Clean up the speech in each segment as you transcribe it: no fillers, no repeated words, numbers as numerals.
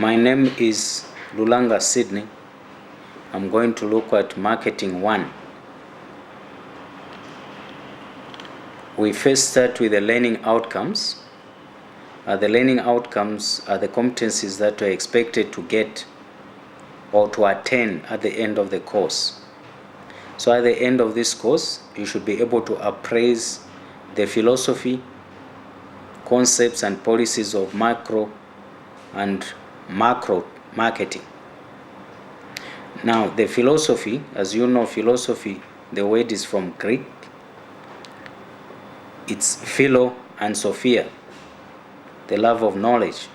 My name is Lulanga Sydney. I'm going to look at marketing 1. We first start with the learning outcomes. The learning outcomes are the competencies that are expected to get or to attain at the end of the course. So at the end of this course, you should be able to appraise the philosophy, concepts and policies of macro and macro marketing. Now, the philosophy, as you know, philosophy, the word is from Greek. It's philo and sophia, the love of knowledge.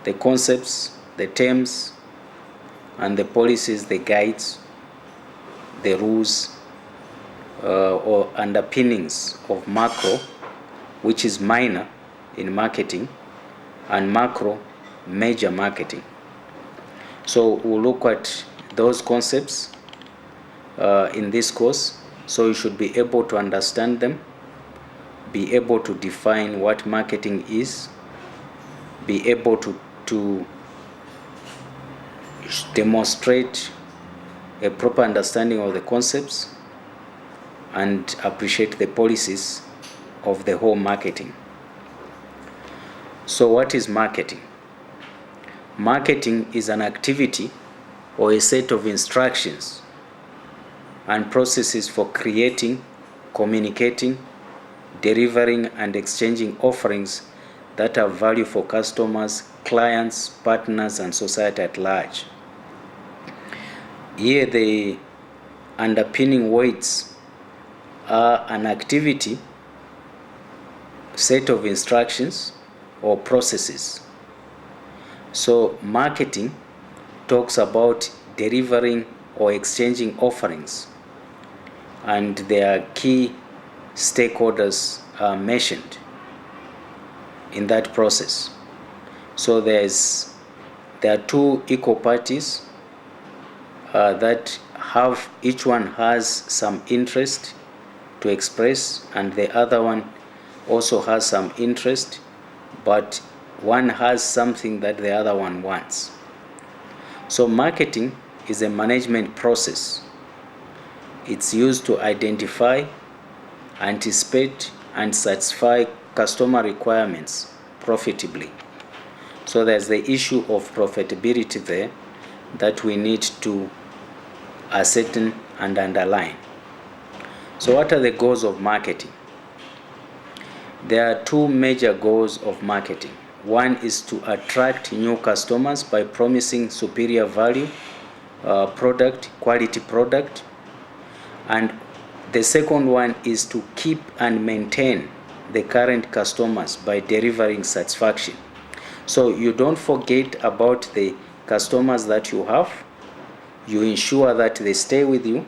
The concepts, the terms, and the policies, the guides, the rules, or underpinnings of macro, which is minor in marketing, and macro, major marketing. So we'll look at those concepts in this course, so you should be able to understand them, be able to define what marketing is, be able to demonstrate a proper understanding of the concepts, and appreciate the policies of the whole marketing. So what is marketing? Marketing is an activity or a set of instructions and processes for creating, communicating, delivering and exchanging offerings that have value for customers, clients, partners, and society at large. Here the underpinning words are an activity, set of instructions or processes. So marketing talks about delivering or exchanging offerings, and their key stakeholders are mentioned in that process. So there are two equal parties that have, each one has some interest to express, and the other one also has some interest, but one has something that the other one wants. So marketing is a management process. It's used to identify, anticipate, and satisfy customer requirements profitably. So there's the issue of profitability there that we need to ascertain and underline. So what are the goals of marketing? There are two major goals of marketing. One is to attract new customers by promising superior value product, quality product. And the second one is to keep and maintain the current customers by delivering satisfaction. So you don't forget about the customers that you have. You ensure that they stay with you,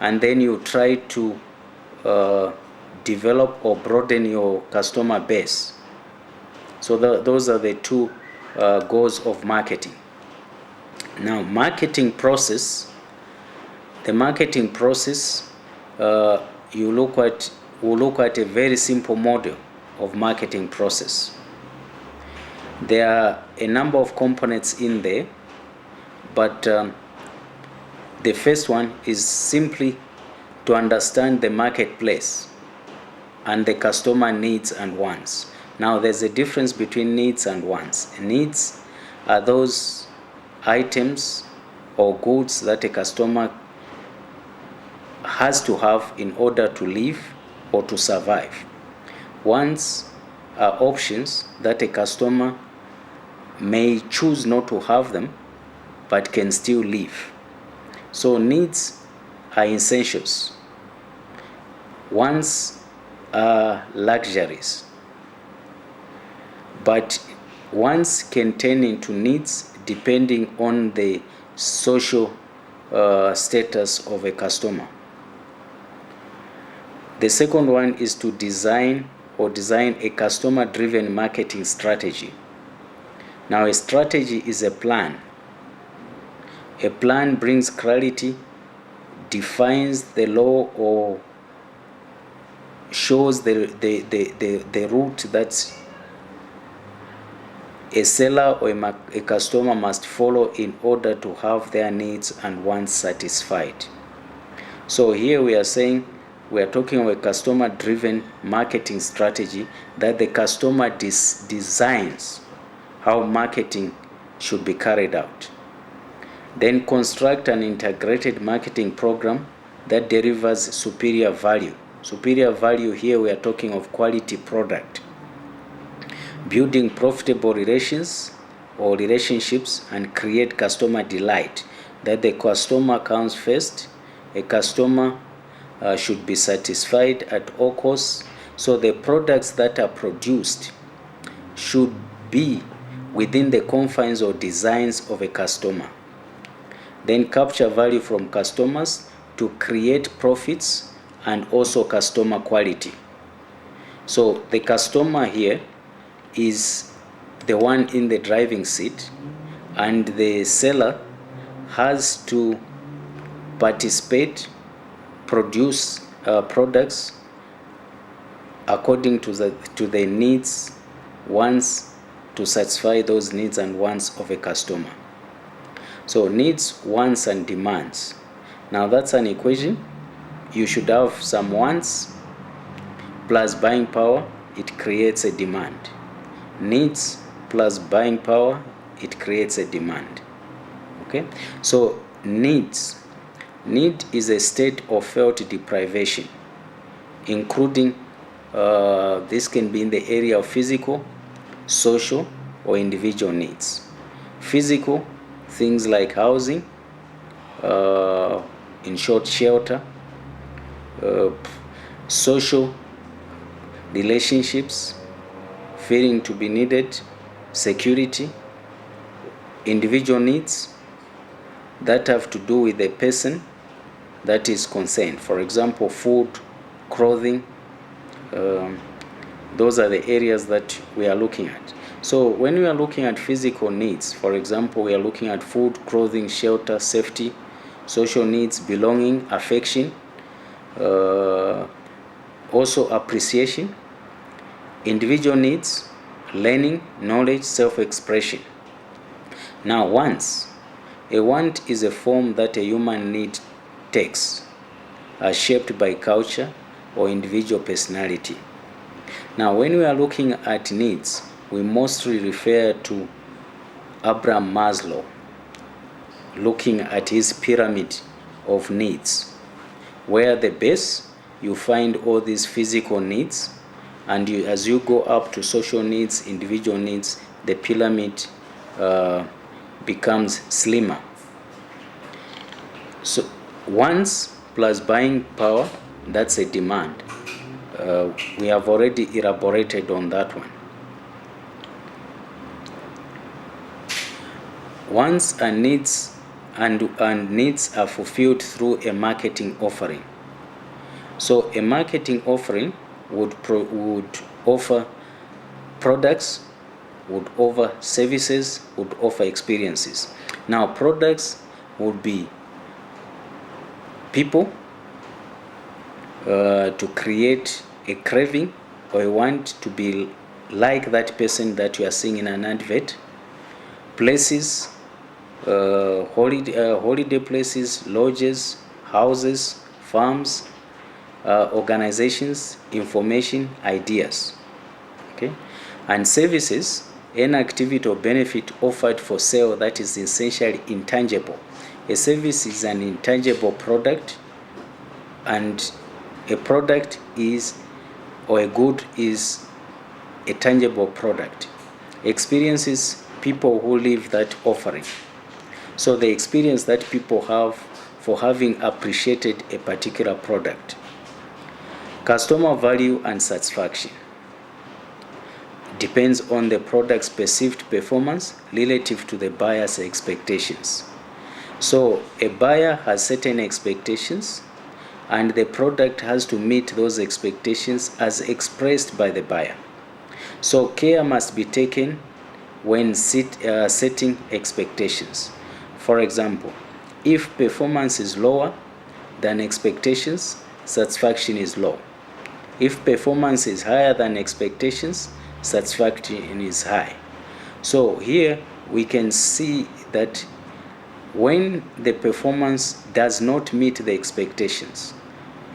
and then you try to develop or broaden your customer base. So those are the two goals of marketing. Now, the marketing process, we'll look at a very simple model of marketing process. There are a number of components in there, but the first one is simply to understand the marketplace and the customer needs and wants. Now, there's a difference between needs and wants. Needs are those items or goods that a customer has to have in order to live or to survive. Wants are options that a customer may choose not to have them, but can still live. So needs are essentials. Wants are luxuries. But wants can turn into needs depending on the social status of a customer. The second one is to design a customer-driven marketing strategy. Now, a strategy is a plan. A plan brings clarity, defines the law, or shows the route a seller or a customer must follow in order to have their needs and wants satisfied. So here we are saying, we are talking of a customer-driven marketing strategy that the customer designs how marketing should be carried out. Then construct an integrated marketing program that delivers superior value. Superior value here we are talking of quality product. Building profitable relations or relationships and create customer delight, that the customer comes first. A customer should be satisfied at all costs. So the products that are produced should be within the confines or designs of a customer. Then capture value from customers to create profits and also customer quality. So the customer here is the one in the driving seat, and the seller has to participate, produce products according to the needs, wants, to satisfy those needs and wants of a customer. So needs, wants, and demands. Now that's an equation. You should have some wants plus buying power, it creates a demand. Needs plus buying power, it creates a demand. Okay, so needs. Need is a state of felt deprivation, including this can be in the area of physical, social, or individual needs. Physical, things like housing, in short, shelter. Social, relationships, feeling to be needed, security. Individual needs that have to do with the person that is concerned. For example, food, clothing. Those are the areas that we are looking at. So when we are looking at physical needs, for example, we are looking at food, clothing, shelter, safety. Social needs, belonging, affection, also appreciation. Individual needs, learning, knowledge, self-expression. Now wants. A want is a form that a human need takes, shaped by culture or individual personality. Now when we are looking at needs, we mostly refer to Abraham Maslow, looking at his pyramid of needs, where the base you find all these physical needs, and as you go up to social needs, individual needs, the pyramid becomes slimmer. So wants plus buying power, that's a demand. We have already elaborated on that one. Wants and needs are fulfilled through a marketing offering. So a marketing offering would offer products, would offer services, would offer experiences. Now products would be people, to create a craving or a want to be like that person that you are seeing in an advert. Places, holiday places, lodges, houses, farms, organizations, information, ideas. Okay, and services, any activity or benefit offered for sale that is essentially intangible. A service is an intangible product, and a product is, or a good is, a tangible product. Experiences, people who live that offering. So the experience that people have for having appreciated a particular product. Customer value and satisfaction depends on the product's perceived performance relative to the buyer's expectations. So a buyer has certain expectations, and the product has to meet those expectations as expressed by the buyer. So care must be taken when setting expectations. For example, if performance is lower than expectations, satisfaction is low. If performance is higher than expectations, satisfaction is high. So here we can see that when the performance does not meet the expectations,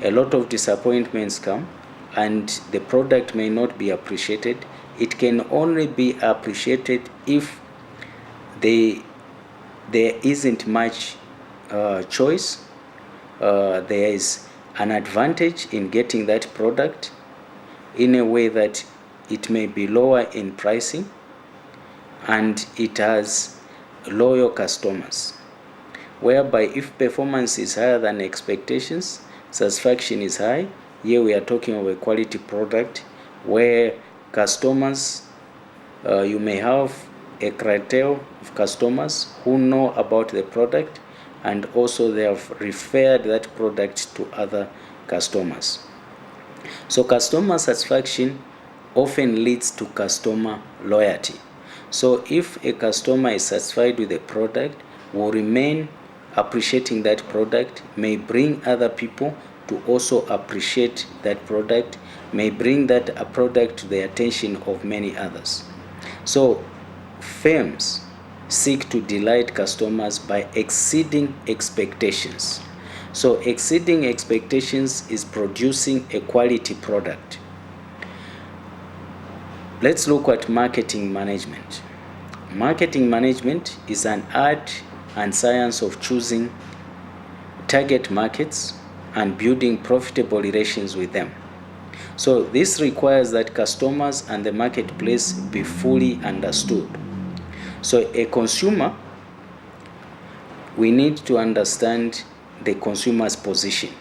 a lot of disappointments come and the product may not be appreciated. It can only be appreciated if there isn't much choice. There is an advantage in getting that product in a way that it may be lower in pricing and it has loyal customers. Whereby if performance is higher than expectations, satisfaction is high. Here we are talking of a quality product where customers, you may have a clientele of customers who know about the product and also they have referred that product to other customers. So customer satisfaction often leads to customer loyalty. So if a customer is satisfied with the product, will remain appreciating that product, may bring other people to also appreciate that product, may bring that a product to the attention of many others. So firms seek to delight customers by exceeding expectations. So exceeding expectations is producing a quality product. Let's look at marketing management. Marketing management is an art and science of choosing target markets and building profitable relations with them. So this requires that customers and the marketplace be fully understood. So a consumer, we need to understand the consumer's position.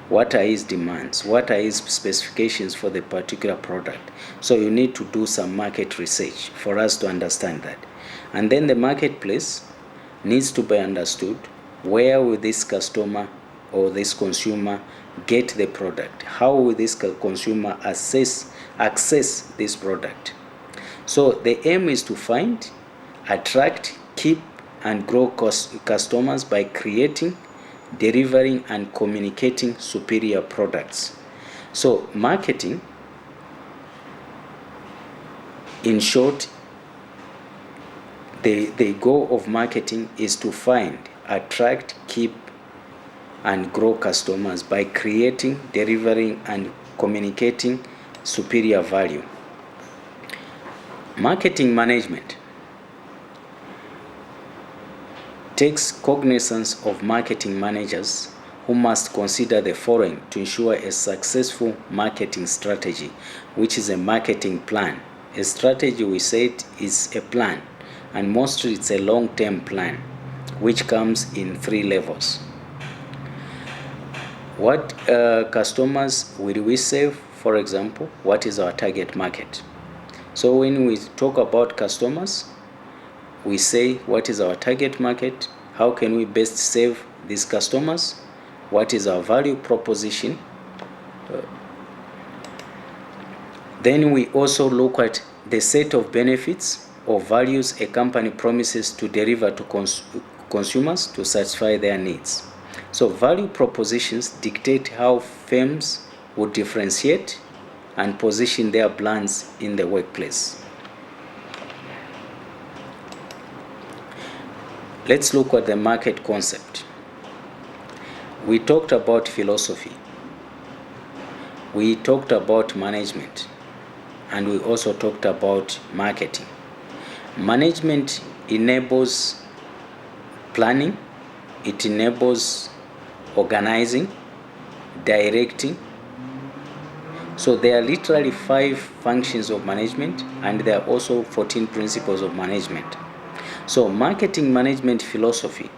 What are his demands? What are his specifications for the particular product? So you need to do some market research for us to understand that. And then the marketplace needs to be understood. Where will this customer or this consumer get the product? How will this consumer access this product? So the aim is to find, attract, keep, and grow customers by creating, delivering, and communicating superior products. So marketing, in short, the goal of marketing is to find, attract, keep, and grow customers by creating, delivering, and communicating superior value. Marketing management takes cognizance of marketing managers who must consider the following to ensure a successful marketing strategy, which is a marketing plan. A strategy, we said, is a plan, and mostly it's a long-term plan, which comes in 3 levels. What customers will we serve? For example, what is our target market? So when we talk about customers, we say what is our target market, how can we best serve these customers, what is our value proposition. Then we also look at the set of benefits or values a company promises to deliver to consumers to satisfy their needs. So value propositions dictate how firms would differentiate and position their brands in the workplace. Let's look at the market concept. We talked about philosophy. We talked about management. And we also talked about marketing. Management enables planning, it enables organizing, directing. So there are literally 5 functions of management, and there are also 14 principles of management. So marketing management philosophy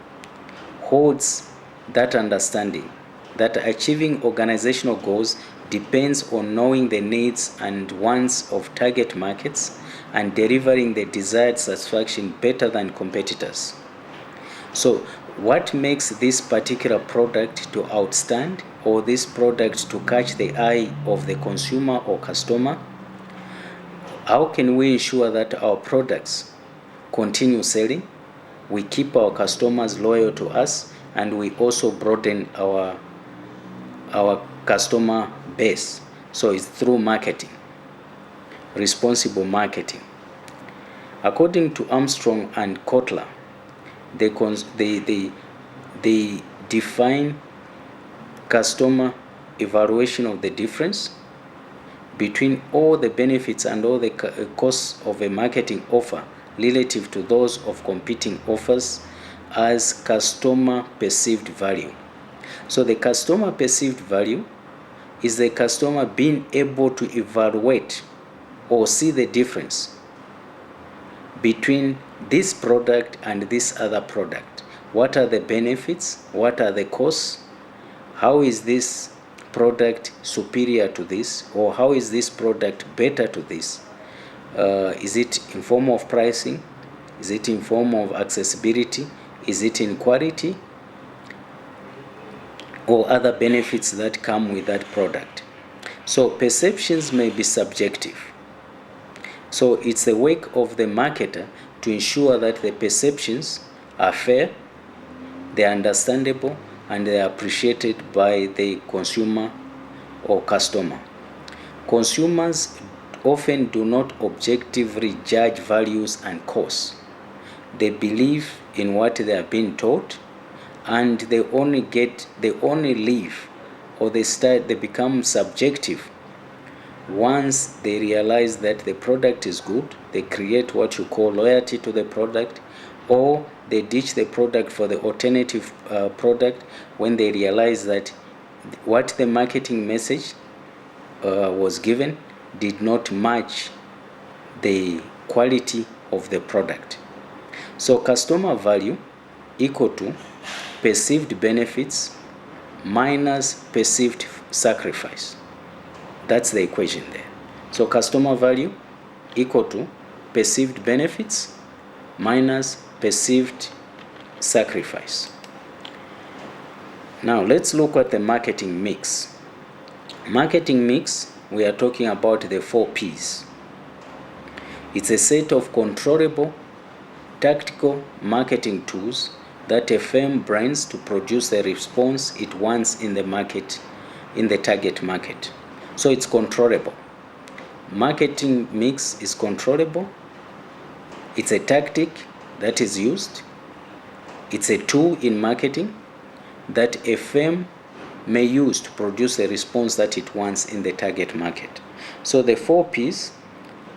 holds that understanding that achieving organizational goals depends on knowing the needs and wants of target markets and delivering the desired satisfaction better than competitors. So what makes this particular product to outstand, or this product to catch the eye of the consumer or customer? How can we ensure that our products continue selling, we keep our customers loyal to us, and we also broaden our customer base? So it's through marketing, responsible marketing. According to Armstrong and Kotler, they define customer evaluation of the difference between all the benefits and all the costs of a marketing offer relative to those of competing offers as customer perceived value. So the customer perceived value is the customer being able to evaluate or see the difference between this product and this other product. What are the benefits? What are the costs? How is this product superior to this, or how is this product better to this? Is it in form of pricing? Is it in form of accessibility? Is it in quality? Or other benefits that come with that product. So perceptions may be subjective. So it's the work of the marketer to ensure that the perceptions are fair, they are understandable, and they are appreciated by the consumer or customer. Consumers often do not objectively judge values and costs. They believe in what they are being taught, and they only live, or they become subjective once they realize that the product is good. They create what you call loyalty to the product, or they ditch the product for the alternative product when they realize that what the marketing message was given did not match the quality of the product. So customer value equal to perceived benefits minus perceived sacrifice. That's the equation there. So customer value equal to perceived benefits minus perceived sacrifice. Now let's look at the marketing mix. Marketing mix, we are talking about the 4 P's. It's a set of controllable, tactical marketing tools that a firm brands to produce the response it wants in the market, in the target market. So it's controllable. Marketing mix is controllable. It's a tactic that is used. It's a tool in marketing that a firm may use to produce a response that it wants in the target market. So the 4 P's: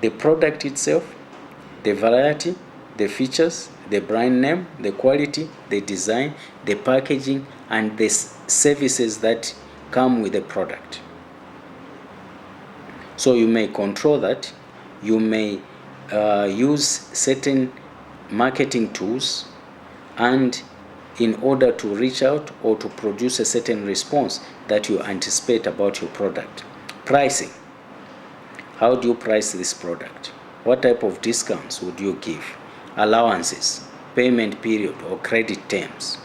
the product itself, the variety, the features, the brand name, the quality, the design, the packaging, and the services that come with the product. So you may control that. You may use certain marketing tools, and in order to reach out or to produce a certain response that you anticipate about your product. Pricing. How do you price this product? What type of discounts would you give? Allowances, payment period or credit terms.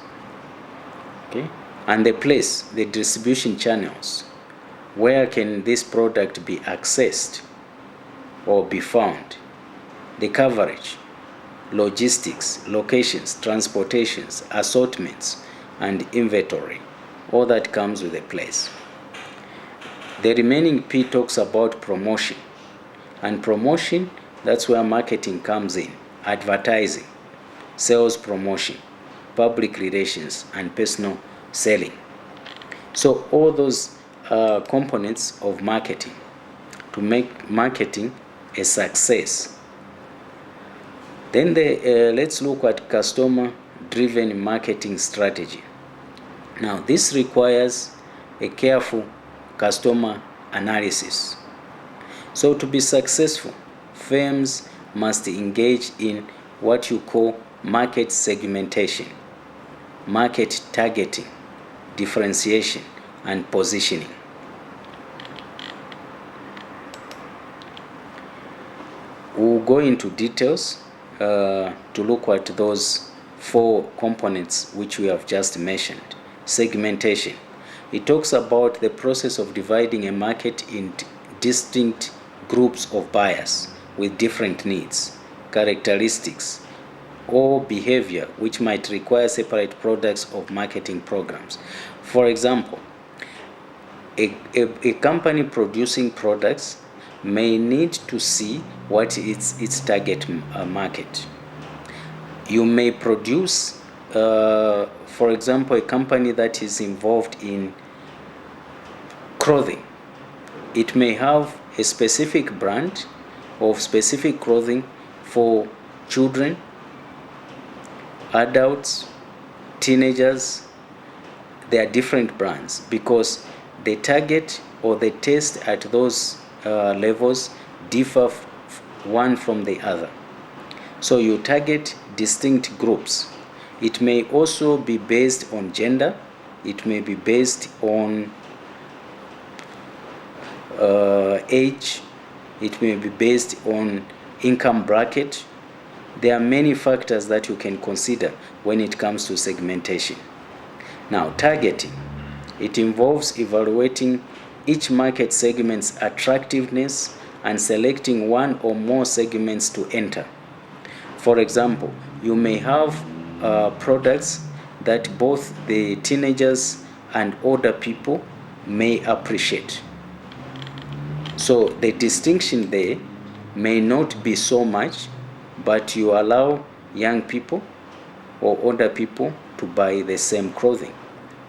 Okay? And the place, the distribution channels. Where can this product be accessed or be found? The coverage, logistics, locations, transportations, assortments, and inventory. All that comes with a place. The remaining P talks about promotion. And promotion, that's where marketing comes in. Advertising, sales promotion, public relations, and personal selling. So all those components of marketing to make marketing a success. Then let's look at customer-driven marketing strategy. Now, this requires a careful customer analysis. So to be successful, firms must engage in what you call market segmentation, market targeting, differentiation, and positioning. We'll go into details to look at those 4 components which we have just mentioned. Segmentation. It talks about the process of dividing a market in distinct groups of buyers with different needs, characteristics, or behavior which might require separate products of marketing programs. For example, a company producing products may need to see what is its target market. You may produce, for example, a company that is involved in clothing. It may have a specific brand of specific clothing for children, adults, teenagers. There are different brands because the target or the taste at those levels differ one from the other. So you target distinct groups. It may also be based on gender. It may be based on age. It may be based on income bracket. There are many factors that you can consider when it comes to segmentation. Now, targeting. It involves evaluating each market segment's attractiveness and selecting one or more segments to enter. For example, you may have products that both the teenagers and older people may appreciate. So the distinction there may not be so much, but you allow young people or older people to buy the same clothing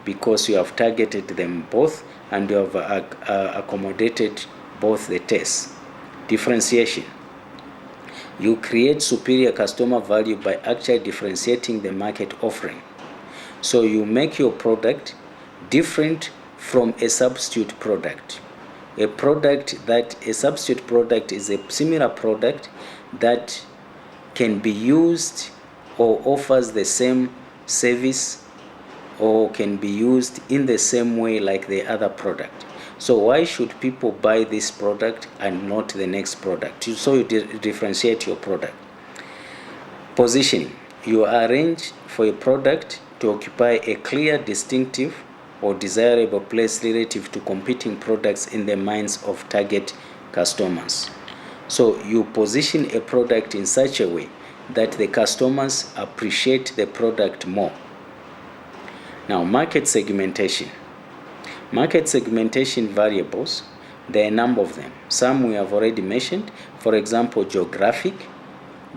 because you have targeted them both and you have accommodated both the tastes. Differentiation. You create superior customer value by actually differentiating the market offering. So you make your product different from a substitute product. A substitute product is a similar product that can be used or offers the same service or can be used in the same way like the other product. So why should people buy this product and not the next product? So you differentiate your product. Positioning. You arrange for a product to occupy a clear, distinctive, or desirable place relative to competing products in the minds of target customers. So you position a product in such a way that the customers appreciate the product more. Now, market segmentation. Market segmentation variables, there are a number of them. Some we have already mentioned, for example, geographic,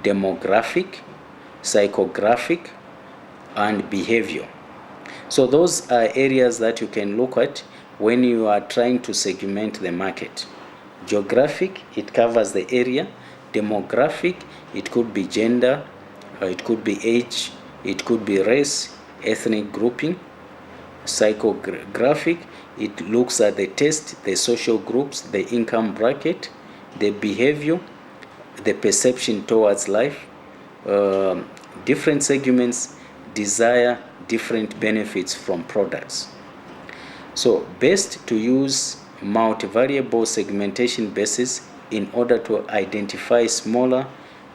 demographic, psychographic, and behavior. So those are areas that you can look at when you are trying to segment the market. Geographic, it covers the area. Demographic, it could be gender, it could be age, it could be race, ethnic grouping. Psychographic, it looks at the taste, the social groups, the income bracket, the behavior, the perception towards life. Different segments desire different benefits from products. So best to use multivariable segmentation basis in order to identify smaller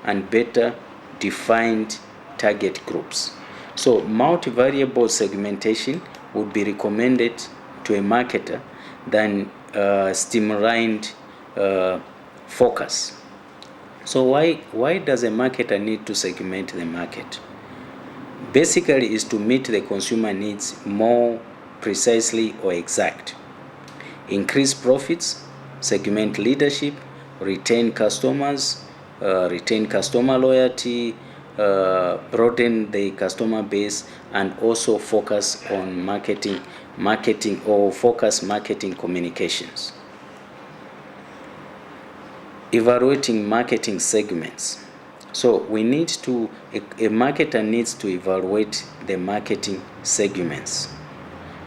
and better defined target groups. So multivariable segmentation would be recommended to a marketer than streamlined focus. So why does a marketer need to segment the market? Basically is to meet the consumer needs more precisely or exact. Increase profits, segment leadership, retain customers, retain customer loyalty, broaden the customer base, and also focus on marketing or focus marketing communications. Evaluating marketing segments. So we need to, a marketer needs to evaluate the marketing segments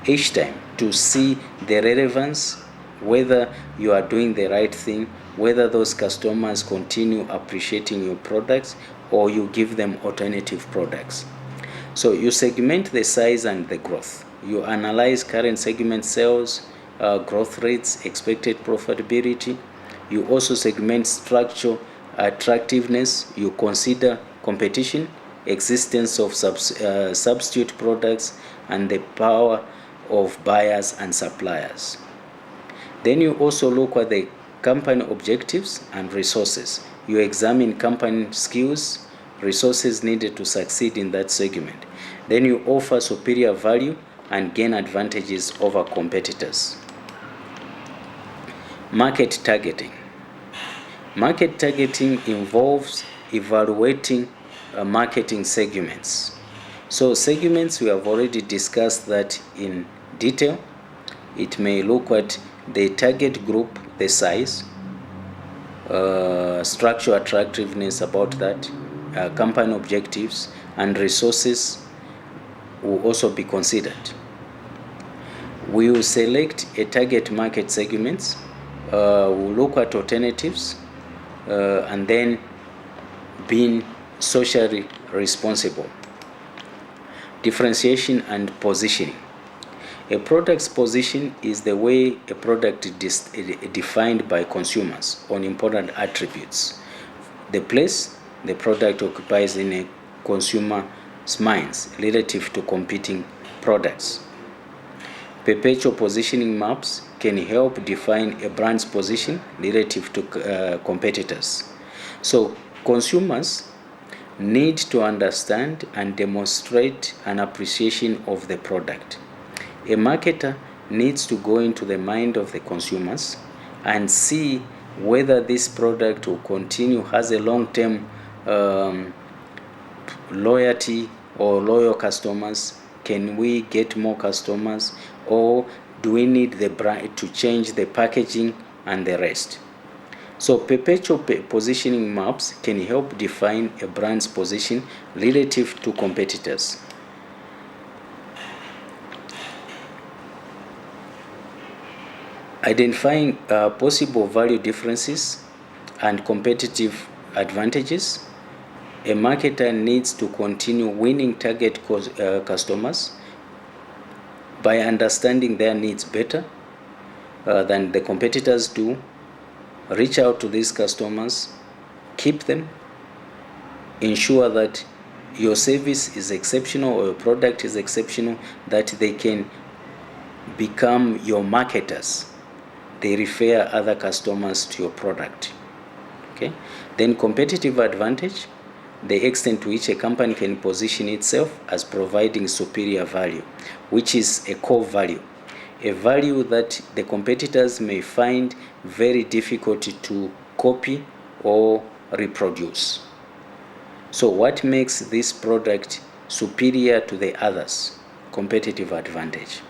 each time to see the relevance, whether you are doing the right thing, whether those customers continue appreciating your products or you give them alternative products. So you segment the size and the growth. You analyze current segment sales, growth rates, expected profitability. You also segment structure, attractiveness. You consider competition, existence of substitute products, and the power of buyers and suppliers. Then you also look at the company objectives and resources. You examine company skills, resources needed to succeed in that segment. Then you offer superior value and gain advantages over competitors. Market targeting. Market targeting involves evaluating marketing segments. So segments, we have already discussed that in detail. It may look at the target group, the size, structural attractiveness about that, company objectives, and resources will also be considered. We will select a target market segments, we'll look at alternatives, and then being socially responsible. Differentiation and positioning. A product's position is the way a product is defined by consumers on important attributes. The place the product occupies in a consumer's minds relative to competing products. Perpetual positioning maps can help define a brand's position relative to competitors. So consumers need to understand and demonstrate an appreciation of the product. A marketer needs to go into the mind of the consumers and see whether this product will continue, has a long-term loyalty or loyal customers. Can we get more customers, or do we need the brand to change the packaging and the rest? So perpetual positioning maps can help define a brand's position relative to competitors. Identifying possible value differences and competitive advantages. A marketer needs to continue winning target customers by understanding their needs better than the competitors do. Reach out to these customers, keep them, ensure that your service is exceptional or your product is exceptional, that they can become your marketers. They refer other customers to your product. Okay. Then competitive advantage, the extent to which a company can position itself as providing superior value, which is a core value, a value that the competitors may find very difficult to copy or reproduce. So what makes this product superior to the others? Competitive advantage.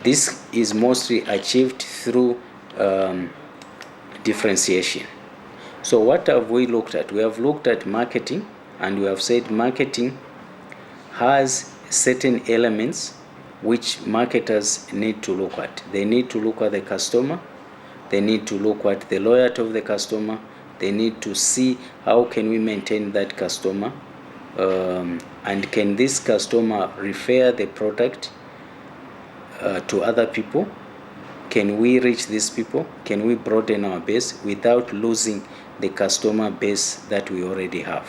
This is mostly achieved through differentiation. So what have we looked at? We have looked at marketing, and we have said marketing has certain elements which marketers need to look at. They need to look at the customer, they need to look at the loyalty of the customer, they need to see how can we maintain that customer, and can this customer refer the product to other people? Can we reach these people? Can we broaden our base without losing the customer base that we already have?